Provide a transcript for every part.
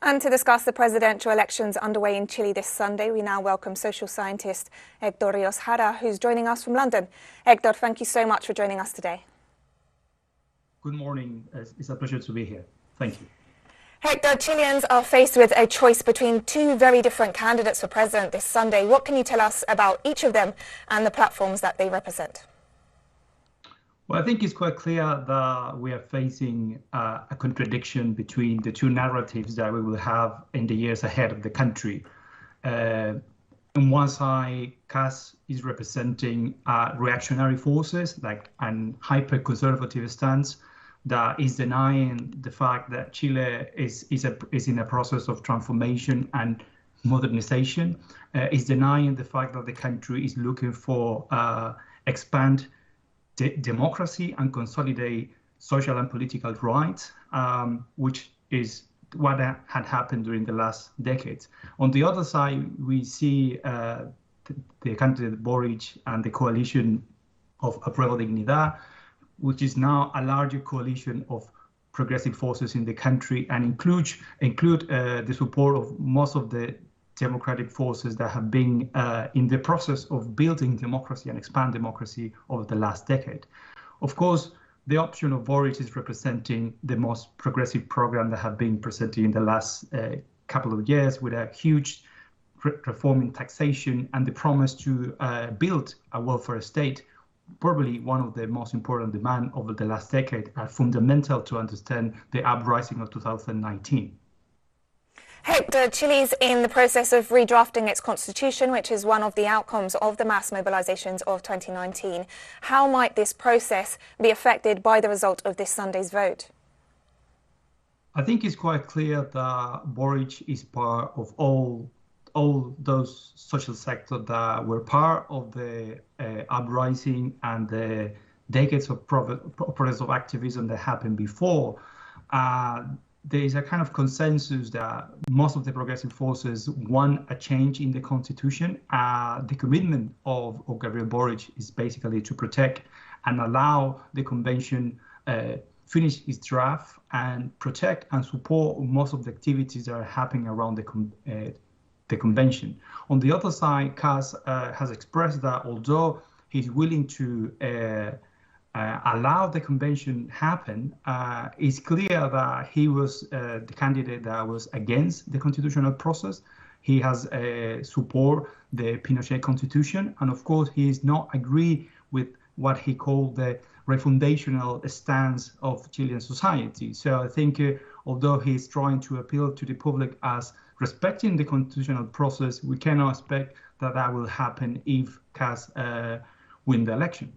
And to discuss the presidential elections underway in Chile this Sunday, we now welcome social scientist Hector Rios Jara, who's joining us from London. Hector, thank you so much for joining us today. Good morning. It's a pleasure to be here. Thank you. Hector, Chileans are faced with a choice between two very different candidates for president this Sunday. What can you tell us about each of them and the platforms that they represent? Well, I think it's quite clear that we are facing a contradiction between the two narratives that we will have in the years ahead of the country. On one side, CAS is representing reactionary forces, like an hyper-conservative stance that is denying the fact that Chile is in a process of transformation and modernization, is denying the fact that the country is looking for expand democracy and consolidate social and political rights, which is what had happened during the last decades. On the other side, we see the candidate Boric and the coalition of Apruebo Dignidad, which is now a larger coalition of progressive forces in the country and include the support of most of the democratic forces that have been in the process of building democracy and expand democracy over the last decade. Of course, the option of Boric is representing the most progressive program that have been presented in the last couple of years, with a huge reform in taxation and the promise to build a welfare state, probably one of the most important demands over the last decade, are fundamental to understand the uprising of 2019. Hector, Chile is in the process of redrafting its constitution, which is one of the outcomes of the mass mobilizations of 2019. How might this process be affected by the result of this Sunday's vote? I think it's quite clear that Boric is part of all those social sectors that were part of the uprising and the decades of progressive activism that happened before. There is a kind of consensus that most of the progressive forces want a change in the constitution. The commitment of Gabriel Boric is basically to protect and allow the convention finish its draft and protect and support most of the activities that are happening around the convention. On the other side, CAS has expressed that although he's willing to allow the convention happen, it's clear that he was the candidate that was against the constitutional process. He has support the Pinochet constitution, and of course he is not agree with what he called the refundational stance of Chilean society. So I think although he's trying to appeal to the public as respecting the constitutional process, we cannot expect that that will happen if CAS win the election.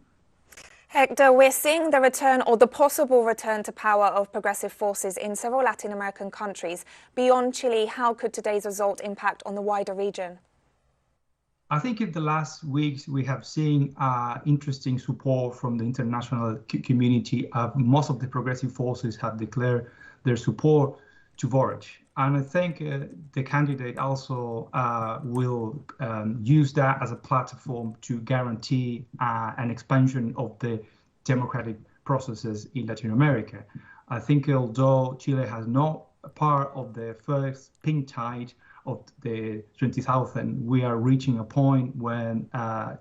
Hector, we're seeing the return or the possible return to power of progressive forces in several Latin American countries. Beyond Chile, how could today's result impact on the wider region? I think in the last weeks we have seen interesting support from the international community. Most of the progressive forces have declared their support to Boric. And I think the candidate also will use that as a platform to guarantee an expansion of the democratic processes in Latin America. I think although Chile has not a part of the first pink tide of the 20,000, we are reaching a point when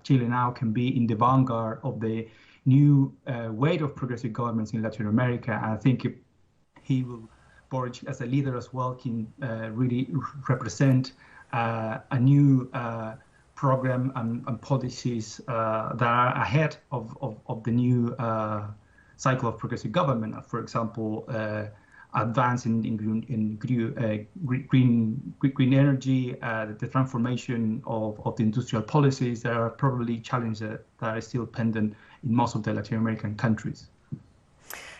Chile now can be in the vanguard of the new wave of progressive governments in Latin America. And I think he will, Boric as a leader as well, can really represent a new program and policies that are ahead of the new cycle of progressive government. For example, advancing in green energy, the transformation of the industrial policies that are probably challenges that are still pending in most of the Latin American countries.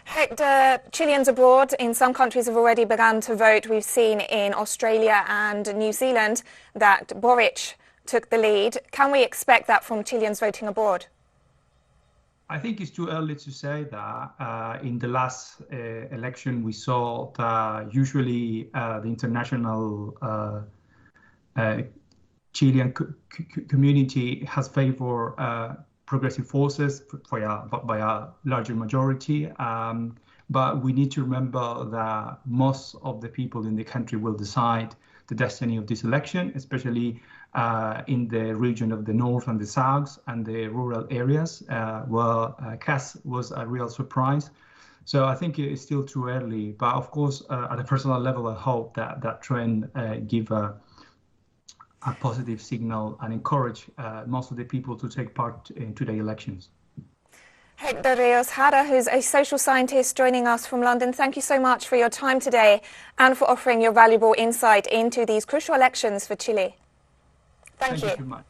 Hector, Chileans abroad in some countries have already begun to vote. We've seen in Australia and New Zealand that Boric took the lead. Can we expect that from Chileans voting abroad? I think it's too early to say that. In the last election, we saw that usually the international Chilean community has favored progressive forces by a larger majority. But we need to remember that most of the people in the country will decide the destiny of this election, especially in the region of the north and the south and the rural areas, where CAS was a real surprise. So I think it's still too early. But of course, at a personal level, I hope that that trend give a positive signal and encourage most of the people to take part in today's elections. Hector Rios Jara, who's a social scientist joining us from London, thank you so much for your time today and for offering your valuable insight into these crucial elections for Chile. Thank you. Thank you very much.